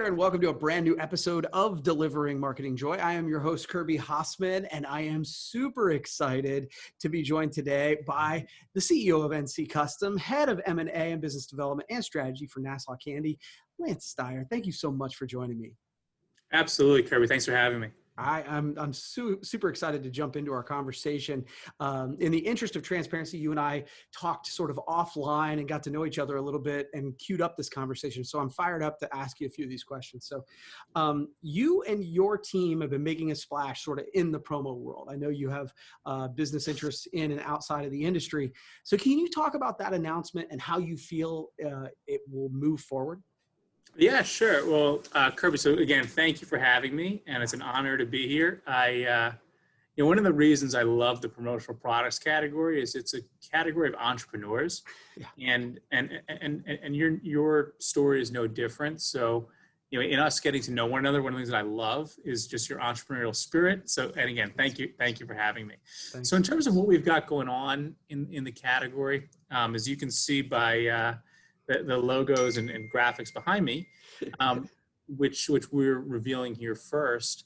and welcome to a brand new episode of Delivering Marketing Joy. I am your host, Kirby Hasseman, and I am super excited to be joined today by the CEO of NC Custom, Head of M&A and Business Development and Strategy for Nassau Candy, Lance Stier. Thank you so much for joining me. Absolutely, Kirby. Thanks for having me. I'm super excited to jump into our conversation. In the interest of transparency, you and I talked sort of offline and got to know each other a little bit and queued up this conversation. So I'm fired up to ask you a few of these questions. So you and your team have been making a splash sort of in the promo world. I know you have business interests in and outside of the industry. So can you talk about that announcement and how you feel it will move forward? Yeah, sure. Well, Kirby, so again, thank you for having me, and it's an honor to be here. One of the reasons I love the promotional products category is it's a category of entrepreneurs, and your story is no different. So, in us getting to know one another, one of the things that I love is just your entrepreneurial spirit. So, and again, thank you for having me. Thanks. So, in terms of what we've got going on in the category, as you can see by the logos and graphics behind me, which we're revealing here first.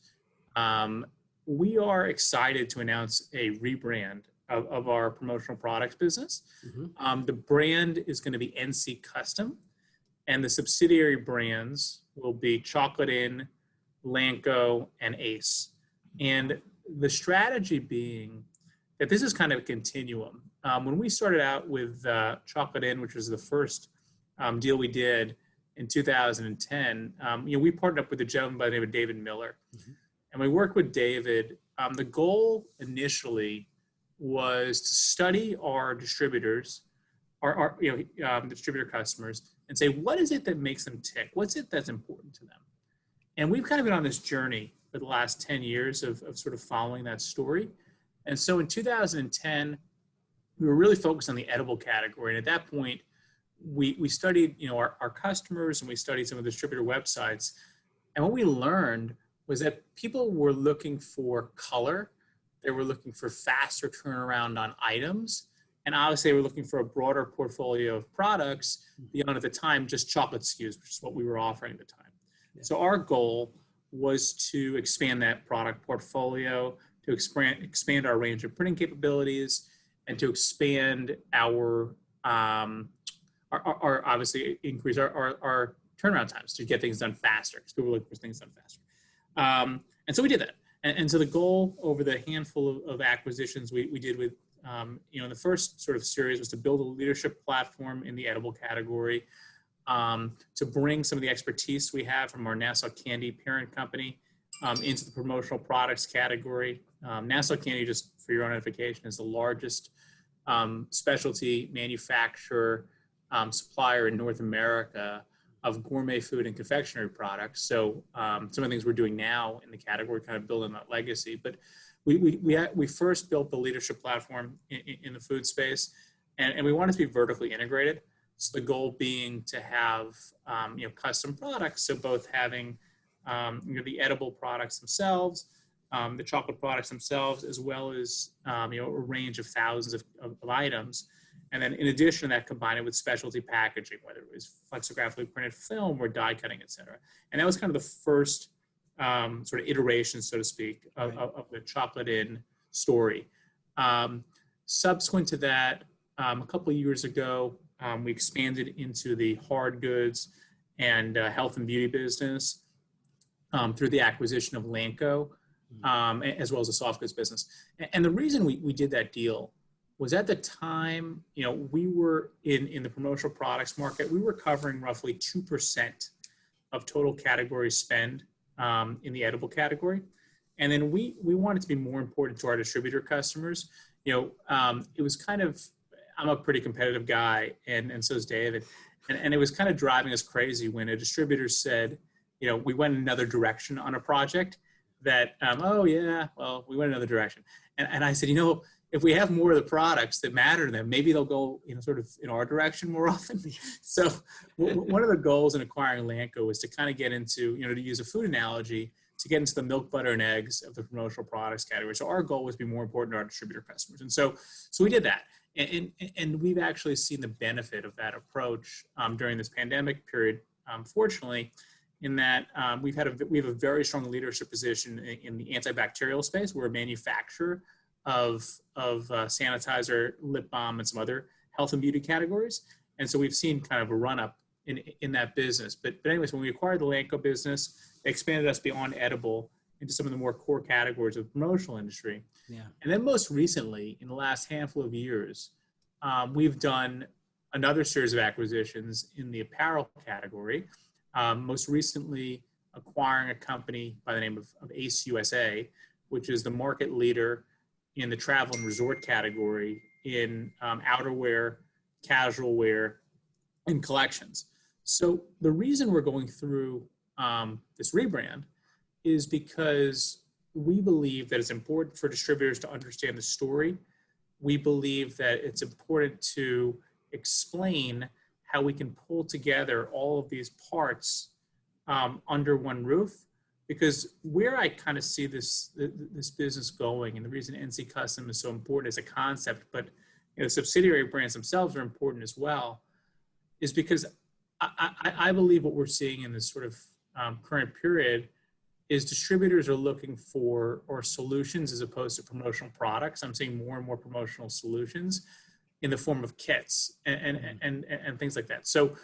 We are excited to announce a rebrand of our promotional products business. Mm-hmm. The brand is going to be NC Custom, and the subsidiary brands will be Chocolate Inn, Lanco, and Ace. And the strategy being that this is kind of a continuum. When we started out with Chocolate Inn, which was the first deal we did in 2010, we partnered up with a gentleman by the name of David Miller. Mm-hmm. And we worked with David. The goal initially was to study our distributors, our distributor customers, and say, what is it that makes them tick? What's it that's important to them? And we've kind of been on this journey for the last 10 years of sort of following that story. And so in 2010, we were really focused on the edible category. And at that point, we studied, our customers, and we studied some of the distributor websites. And what we learned was that people were looking for color. They were looking for faster turnaround on items. And obviously they were looking for a broader portfolio of products beyond, at the time, just chocolate SKUs, which is what we were offering at the time. Yeah. So our goal was to expand that product portfolio, to expand our range of printing capabilities, and to expand our obviously increase our turnaround times to get things done faster, because people were looking for things done faster. And so we did that. And so the goal over the handful of acquisitions we did with, in the first sort of series was to build a leadership platform in the edible category, to bring some of the expertise we have from our Nassau Candy parent company into the promotional products category. Nassau Candy, just for your own edification, is the largest specialty manufacturer supplier in North America of gourmet food and confectionery products. So some of the things we're doing now in the category kind of building that legacy. But we first built the leadership platform in the food space, and we wanted to be vertically integrated. So the goal being to have custom products. So both having the edible products themselves, the chocolate products themselves, as well as a range of thousands of items. And then in addition to that, combine it with specialty packaging, whether it was flexigraphically printed film or die cutting, et cetera. And that was kind of the first sort of iteration, so to speak, of the Chocolate Inn story. Subsequent to that, a couple of years ago, we expanded into the hard goods and health and beauty business through the acquisition of Lanco, as well as the soft goods business. And the reason we did that deal was at the time, we were in the promotional products market, we were covering roughly 2% of total category spend in the edible category. And then we wanted to be more important to our distributor customers. It was kind of, I'm a pretty competitive guy, and so is David. And it was kind of driving us crazy when a distributor said, we went another direction on a project that, we went another direction. And I said, if we have more of the products that matter to them, maybe they'll go, sort of in our direction more often. So one of the goals in acquiring Lanco was to kind of get into, to use a food analogy, to get into the milk, butter, and eggs of the promotional products category. So our goal was to be more important to our distributor customers. And so we did that. And we've actually seen the benefit of that approach during this pandemic period, fortunately, in that we have a very strong leadership position in the antibacterial space. We're a manufacturer of sanitizer, lip balm, and some other health and beauty categories. And so we've seen kind of a run up in that business. But anyways, when we acquired the Lanco business, they expanded us beyond edible into some of the more core categories of the promotional industry. Yeah. And then most recently, in the last handful of years, we've done another series of acquisitions in the apparel category, most recently acquiring a company by the name of Ace USA, which is the market leader in the travel and resort category in outerwear, casual wear, and collections. So the reason we're going through this rebrand is because we believe that it's important for distributors to understand the story. We believe that it's important to explain how we can pull together all of these parts under one roof. Because where I kind of see this business going, and the reason NC Custom is so important as a concept, but subsidiary brands themselves are important as well, is because I believe what we're seeing in this sort of current period is distributors are looking for solutions as opposed to promotional products. I'm seeing more and more promotional solutions in the form of kits and things like that. So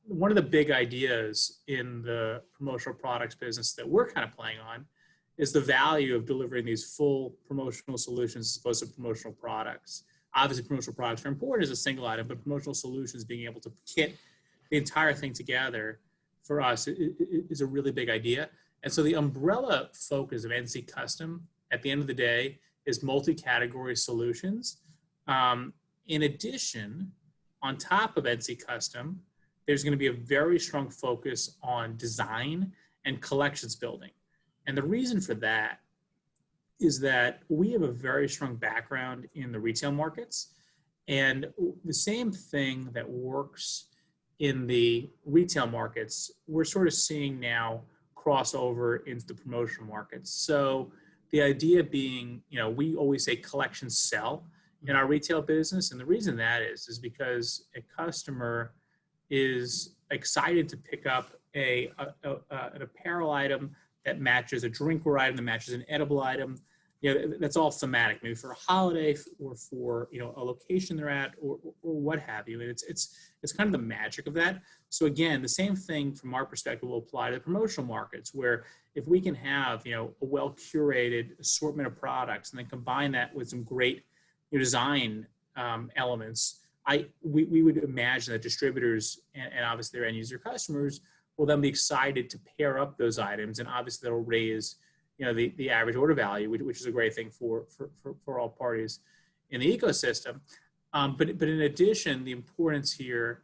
one of the big ideas in the promotional products business that we're kind of playing on is the value of delivering these full promotional solutions as opposed to promotional products. Obviously, promotional products are important as a single item, but promotional solutions, being able to kit the entire thing together for us is a really big idea. And so the umbrella focus of NC Custom at the end of the day is multi-category solutions. In addition, on top of NC Custom, there's going to be a very strong focus on design and collections building. And the reason for that is that we have a very strong background in the retail markets, and the same thing that works in the retail markets, we're sort of seeing now cross over into the promotional markets. So the idea being, we always say collections sell in our retail business. And the reason that is because a customer is excited to pick up an apparel item that matches a drinkware item, that matches an edible item. That's all thematic, maybe for a holiday or for a location they're at or what have you. And it's kind of the magic of that. So again, the same thing from our perspective will apply to the promotional markets, where if we can have a well curated assortment of products and then combine that with some great design elements, we would imagine that distributors and obviously their end user customers will then be excited to pair up those items, and obviously that'll raise the average order value, which is a great thing for all parties in the ecosystem. But in addition, the importance here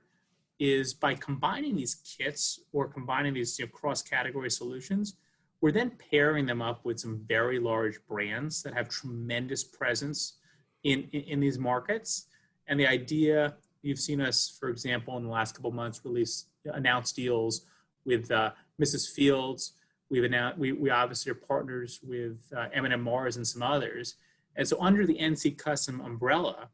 is by combining these kits or combining these cross-category solutions, we're then pairing them up with some very large brands that have tremendous presence in these markets. And the idea, you've seen us, for example, in the last couple of months, announce deals with Mrs. Fields. We obviously are partners with M&M Mars and some others. And so under the NC Custom umbrella,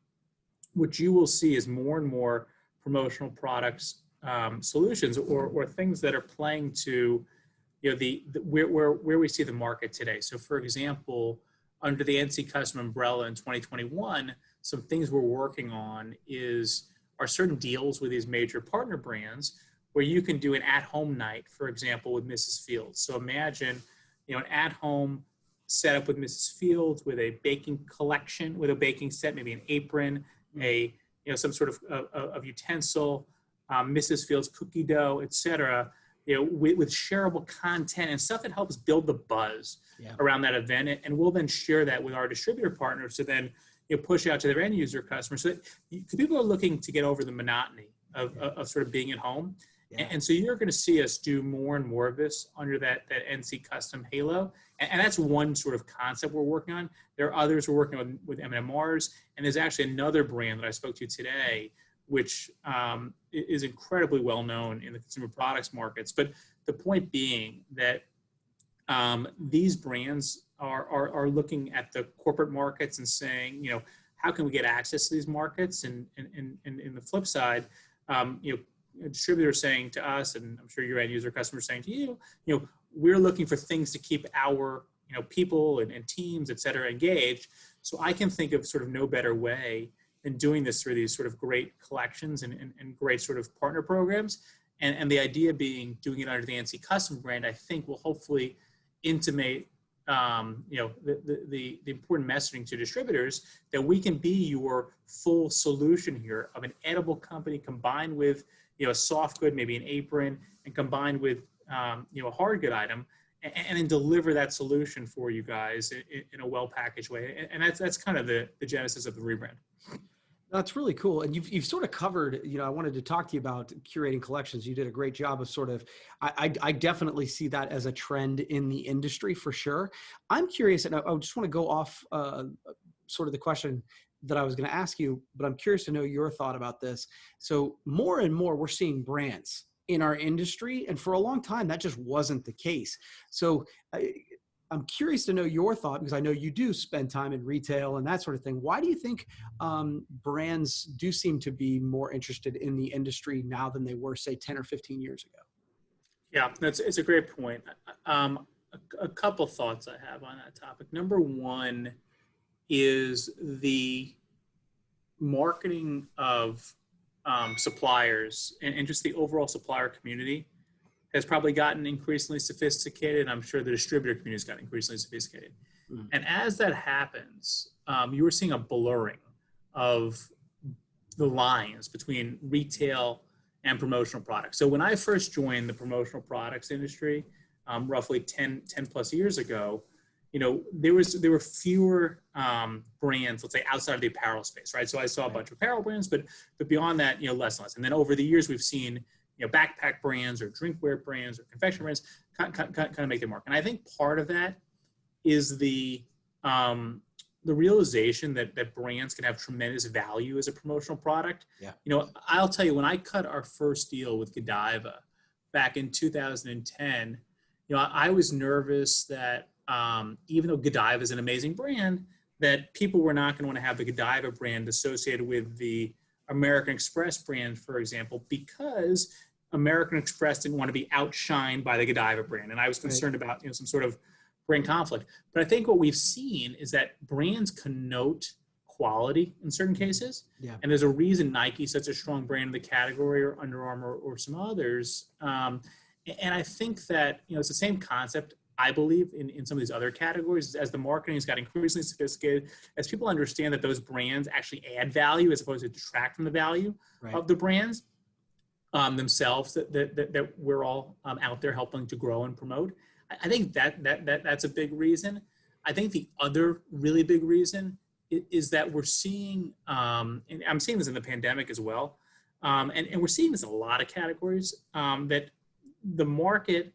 what you will see is more and more promotional products solutions or things that are playing to where we see the market today. So for example, under the NC Custom umbrella in 2021, some things we're working on are certain deals with these major partner brands where you can do an at-home night, for example, with Mrs. Fields. So imagine, an at-home setup with Mrs. Fields with a baking collection, with a baking set, maybe an apron, some sort of utensil, Mrs. Fields cookie dough, et cetera, with shareable content and stuff that helps build the buzz around that event. And we'll then share that with our distributor partners to then push out to their end user customers. So people are looking to get over the monotony of sort of being at home. Yeah. And so you're going to see us do more and more of this under that NC Custom halo. And that's one sort of concept we're working on. There are others we're working on with M&M Mars. And there's actually another brand that I spoke to today, which is incredibly well known in the consumer products markets. But the point being that these brands are looking at the corporate markets and saying, how can we get access to these markets? And the flip side, distributor saying to us, and I'm sure your end user customers saying to you, we're looking for things to keep our, people and teams, et cetera, engaged. So I can think of sort of no better way than doing this through these sort of great collections and great sort of partner programs. And the idea being doing it under the NC Custom brand, I think will hopefully intimate, the important messaging to distributors that we can be your full solution here of an edible company combined with, a soft good, maybe an apron, and combined with, a hard good item, and then deliver that solution for you guys in a well-packaged way. And that's kind of the genesis of the rebrand. That's really cool. And you've sort of covered, I wanted to talk to you about curating collections. You did a great job of sort of, I definitely see that as a trend in the industry for sure. I'm curious, and I just want to go off sort of the question that I was going to ask you, but I'm curious to know your thought about this. So more and more we're seeing brands in our industry. And for a long time, that just wasn't the case. So I'm curious to know your thought, because I know you do spend time in retail and that sort of thing. Why do you think brands do seem to be more interested in the industry now than they were, say, 10 or 15 years ago? Yeah, it's a great point. A couple thoughts I have on that topic. Number one is the marketing of suppliers and just the overall supplier community has probably gotten increasingly sophisticated. I'm sure the distributor community has gotten increasingly sophisticated. Mm. And as that happens, you were seeing a blurring of the lines between retail and promotional products. So when I first joined the promotional products industry, roughly 10 plus years ago, there were fewer brands, let's say, outside of the apparel space, right? So I saw a bunch of apparel brands, but beyond that, less and less. And then over the years, we've seen backpack brands or drinkware brands or confection brands kind of make their mark. And I think part of that is the realization that brands can have tremendous value as a promotional product. Yeah. I'll tell you, when I cut our first deal with Godiva back in 2010, I was nervous that even though Godiva is an amazing brand, that people were not going to want to have the Godiva brand associated with the American Express brand, for example, because American Express didn't want to be outshined by the Godiva brand. And I was concerned about some sort of brand conflict. But I think what we've seen is that brands connote quality in certain cases. Yeah. And there's a reason Nike's such a strong brand in the category, or Under Armour or some others. And I think that it's the same concept, I believe, in some of these other categories. As the marketing has got increasingly sophisticated, as people understand that those brands actually add value as opposed to detract from the value of the brands themselves that we're all out there helping to grow and promote. I think that's a big reason. I think the other really big reason is that we're seeing, and I'm seeing this in the pandemic as well, and we're seeing this in a lot of categories, that the market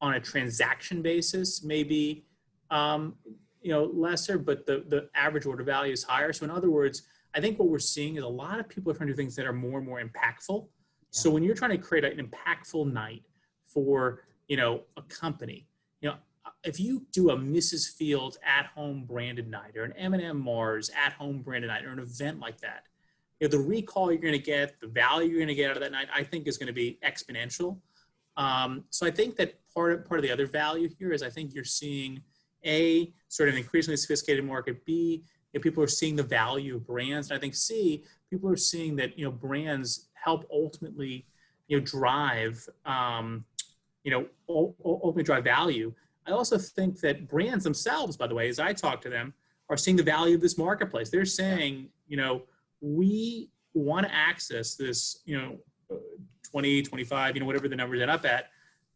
on a transaction basis may be lesser, but the average order value is higher. So in other words, I think what we're seeing is a lot of people are trying to do things that are more and more impactful. Yeah. So when you're trying to create an impactful night for a company, if you do a Mrs. Fields at-home branded night, or an M&M Mars at-home branded night, or an event like that, the recall you're going to get, the value you're going to get out of that night, I think is going to be exponential. So I think that part of the other value here is I think you're seeing A, sort of an increasingly sophisticated market, B, people are seeing the value of brands, and I think C, people are seeing that brands help ultimately drive ultimately drive value. I also think that brands themselves, by the way, as I talk to them, are seeing the value of this marketplace. They're saying, we want to access this 20, 25, whatever the numbers end up at, $1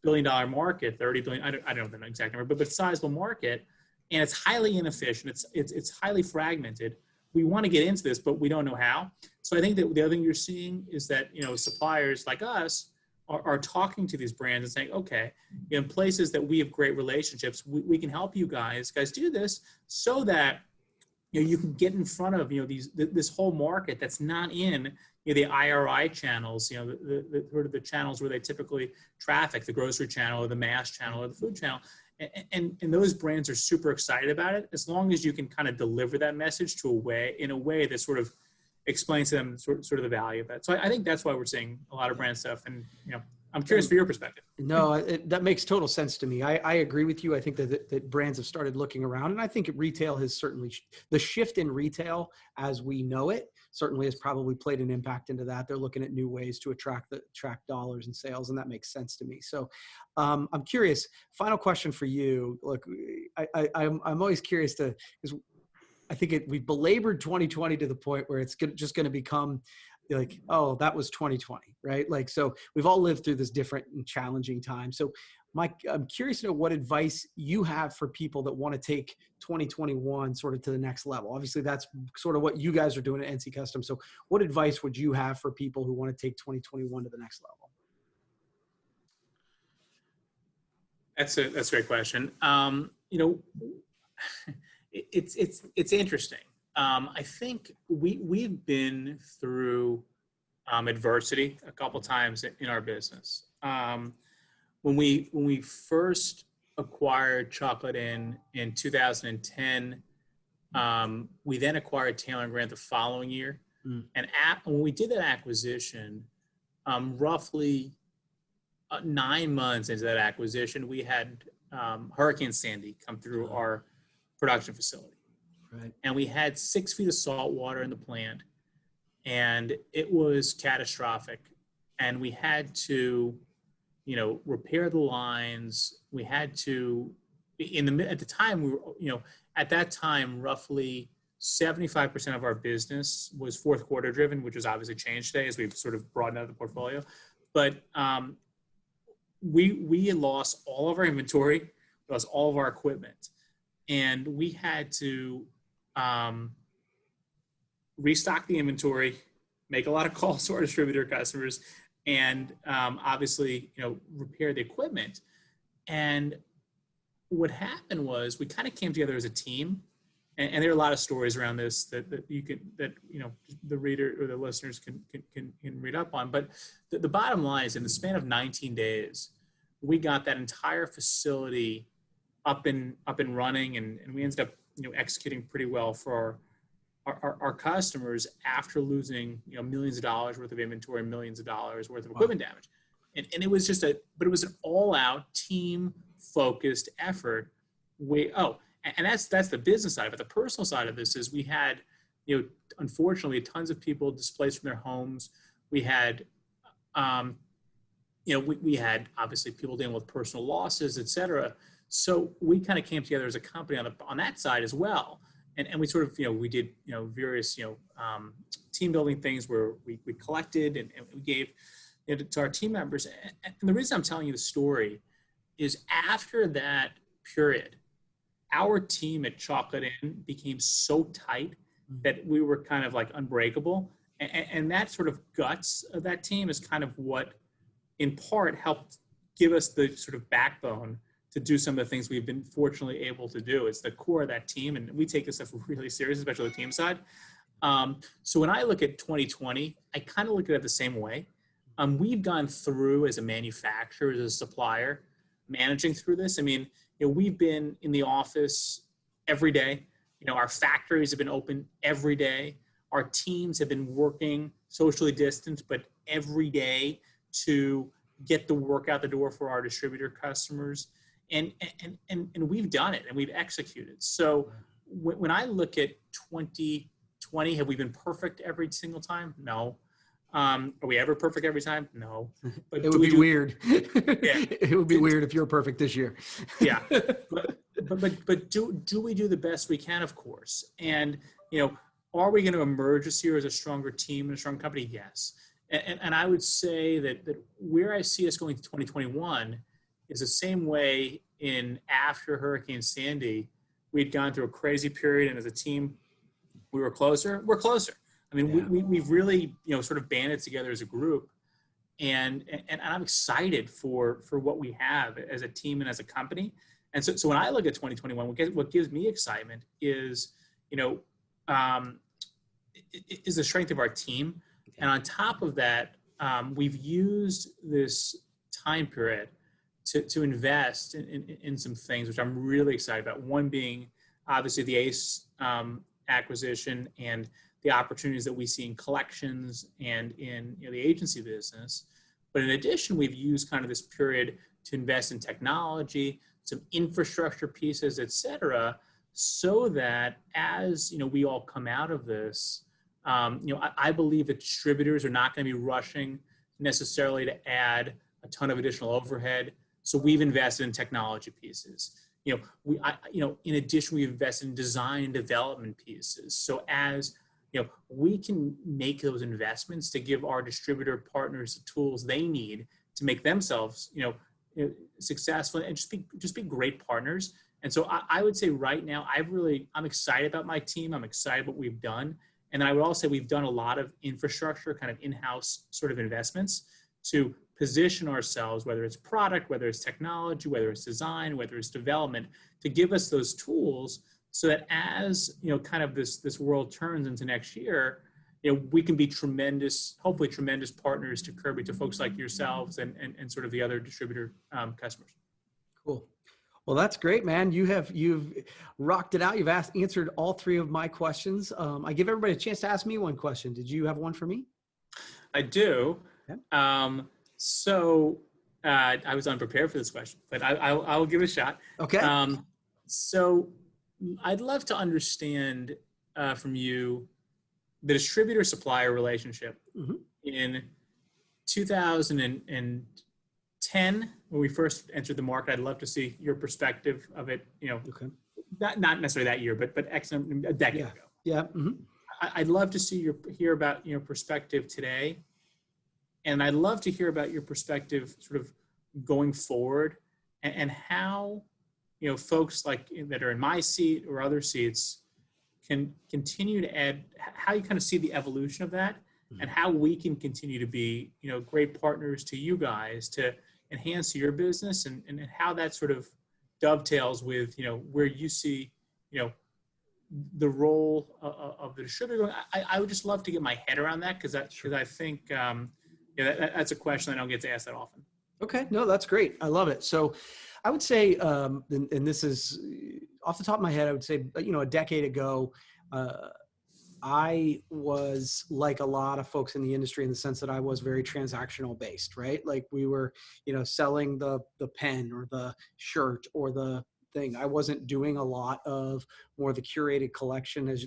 billion market, 30 billion, I don't know the exact number, but sizable market, and it's highly inefficient, it's highly fragmented. We want to get into this, but we don't know how. So I think that the other thing you're seeing is that suppliers like us are talking to these brands and saying, okay, in places that we have great relationships, we can help you guys do this, so that you can get in front of this whole market that's not in the IRI channels, the channels where they typically traffic, the grocery channel or the mass channel or the food channel. And those brands are super excited about it, as long as you can kind of deliver that message in a way that sort of explain to them sort of the value of that. So I think that's why we're seeing a lot of brand stuff. And, I'm curious for your perspective. No, that makes total sense to me. I agree with you. I think that brands have started looking around, and I think retail has certainly, the shift in retail as we know it certainly has probably played an impact into that. They're looking at new ways to attract dollars and sales, and that makes sense to me. So I'm curious, final question for you. Look, I'm always curious because I think we've belabored 2020 to the point where it's just going to become like, oh, that was 2020, right? Like, so we've all lived through this different and challenging time. So Mike, I'm curious to know what advice you have for people that want to take 2021 sort of to the next level. Obviously, that's sort of what you guys are doing at NC Custom. So what advice would you have for people who want to take 2021 to the next level? That's a great question. It's interesting. I think we've been through adversity a couple times in our business. When we first acquired Chocolate Inn in 2010, we then acquired Taylor & Grant the following year. And when we did that acquisition, roughly 9 months into that acquisition, we had Hurricane Sandy come through our production facility. Right. And we had 6 feet of salt water in the plant, and it was catastrophic. And we had to, repair the lines. We had to, at the time, we were, at that time, roughly 75% of our business was fourth quarter driven, which has obviously changed today as we've sort of broadened out the portfolio. But we had lost all of our inventory, lost all of our equipment, and we had to restock the inventory, make a lot of calls to our distributor customers, and obviously, repair the equipment. And what happened was we kind of came together as a team, and there are a lot of stories around this that the reader or the listeners can read up on. But the bottom line is, in the span of 19 days, we got that entire facility up and running, and we ended up executing pretty well for our customers after losing millions of dollars worth of inventory, millions of dollars worth of equipment damage. And it was but it was an all-out team focused effort. And that's the business side of it. The personal side of this is we had, unfortunately, tons of people displaced from their homes. We had, we had obviously people dealing with personal losses, et cetera. So we kind of came together as a company on that side as well. And we sort of, we did, various, team building things where we collected and we gave to our team members. And the reason I'm telling you the story is after that period, our team at Chocolate Inn became so tight that we were kind of like unbreakable. And that sort of guts of that team is kind of what, in part, helped give us the sort of backbone to do some of the things we've been fortunately able to do. It's the core of that team, and we take this stuff really serious, especially the team side. So when I look at 2020, I kind of look at it the same way. We've gone through as a manufacturer, as a supplier, managing through this. I mean, we've been in the office every day. Our factories have been open every day. Our teams have been working socially distanced, but every day to get the work out the door for our distributor customers. And we've done it and we've executed. So when I look at 2020, have we been perfect every single time? No. Are we ever perfect every time? No. But it would be weird. Yeah. It would be weird if you're perfect this year. Yeah. But do we do the best we can? Of course. And, are we going to emerge this year as a stronger team and a strong company? Yes. And I would say that where I see us going to 2021 is the same way after Hurricane Sandy. We'd gone through a crazy period, and as a team, we were closer. We're closer. I mean, yeah. We've really, sort of banded together as a group, and I'm excited for what we have as a team and as a company. And so when I look at 2021, what gives me excitement is, is the strength of our team. And on top of that, we've used this time period to invest in some things, which I'm really excited about. One being obviously the ACE acquisition and the opportunities that we see in collections and in the agency business. But in addition, we've used kind of this period to invest in technology, some infrastructure pieces, et cetera, so that as we all come out of this, I believe that distributors are not going to be rushing necessarily to add a ton of additional overhead. So we've invested in technology pieces. In addition, we've invested in design and development pieces. So as we can make those investments to give our distributor partners the tools they need to make themselves, successful and just be great partners. And so I would say right now, I'm excited about my team. I'm excited about what we've done. And then I would also say we've done a lot of infrastructure, kind of in-house sort of investments to position ourselves, whether it's product, whether it's technology, whether it's design, whether it's development, to give us those tools so that as, kind of this world turns into next year, we can be hopefully tremendous partners to Kirby, to folks like yourselves and sort of the other distributor customers. Cool. Well, that's great, man. You've rocked it out. You've answered all three of my questions. I give everybody a chance to ask me one question. Did you have one for me? I do. Okay. So I was unprepared for this question, but I'll give it a shot. Okay. So I'd love to understand from you the distributor-supplier relationship. Mm-hmm. In 2010, when we first entered the market. I'd love to see your perspective of it. Okay. Not necessarily that year, but a decade ago. Yeah. Mm-hmm. I'd love to hear about your perspective today, and I'd love to hear about your perspective sort of going forward, and how folks that are in my seat or other seats can continue to add, how you kind of see the evolution of that, mm-hmm. and how we can continue to be great partners to you guys to enhance your business, and how that sort of dovetails with where you see the role of the distributor. I would just love to get my head around that, because I think that's a question I don't get to ask that often. Okay, no, that's great. I love it. So I would say, and this is off the top of my head, I would say, a decade ago, I was like a lot of folks in the industry in the sense that I was very transactional based, right? Like we were, selling the pen or the shirt or the thing. I wasn't doing a lot of more of the curated collection as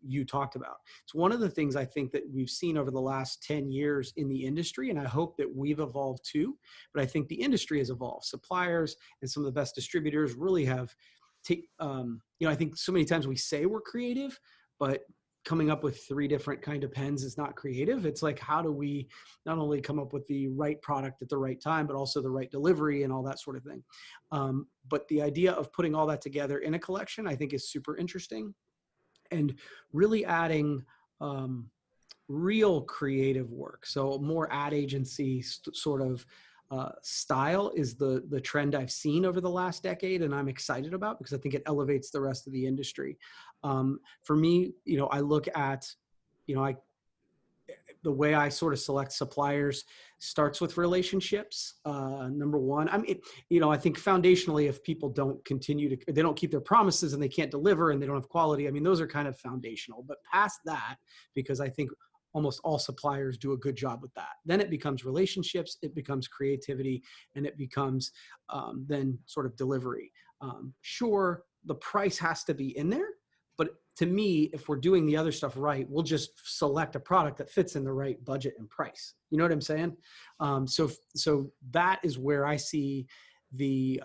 you talked about. It's one of the things I think that we've seen over the last 10 years in the industry, and I hope that we've evolved too, but I think the industry has evolved. Suppliers and some of the best distributors really have I think so many times we say we're creative, but coming up with 3 different kind of pens is not creative. It's like, how do we not only come up with the right product at the right time, but also the right delivery and all that sort of thing. But the idea of putting all that together in a collection, I think, is super interesting, and really adding real creative work. So more ad agency sort of style is the trend I've seen over the last decade, and I'm excited about, because I think it elevates the rest of the industry. For me, I look at, the way I sort of select suppliers starts with relationships. Number one, I think foundationally, if people don't they don't keep their promises and they can't deliver and they don't have quality, those are kind of foundational. But past that, because I think almost all suppliers do a good job with that, then it becomes relationships, it becomes creativity, and it becomes then sort of delivery. Sure, the price has to be in there, but to me, if we're doing the other stuff right, we'll just select a product that fits in the right budget and price. You know what I'm saying? So that is where I see the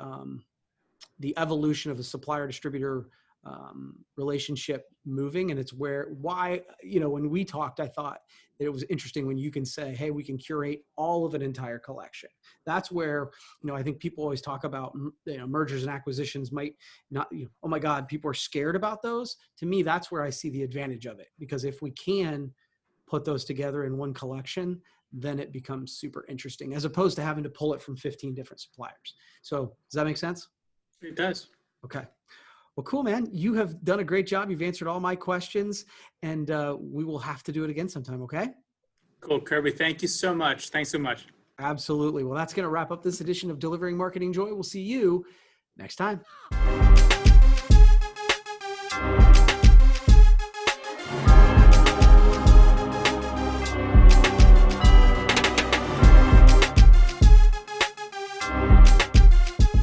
evolution of the supplier distributor relationship moving. And it's why when we talked, I thought that it was interesting when you can say, hey, we can curate all of an entire collection. That's where, I think people always talk about, mergers and acquisitions might not, oh my God, people are scared about those. To me, that's where I see the advantage of it, because if we can put those together in one collection, then it becomes super interesting, as opposed to having to pull it from 15 different suppliers. So does that make sense? It does. Okay. Well, cool, man. You have done a great job. You've answered all my questions, and we will have to do it again sometime, okay? Cool, Kirby. Thank you so much. Thanks so much. Absolutely. Well, that's going to wrap up this edition of Delivering Marketing Joy. We'll see you next time.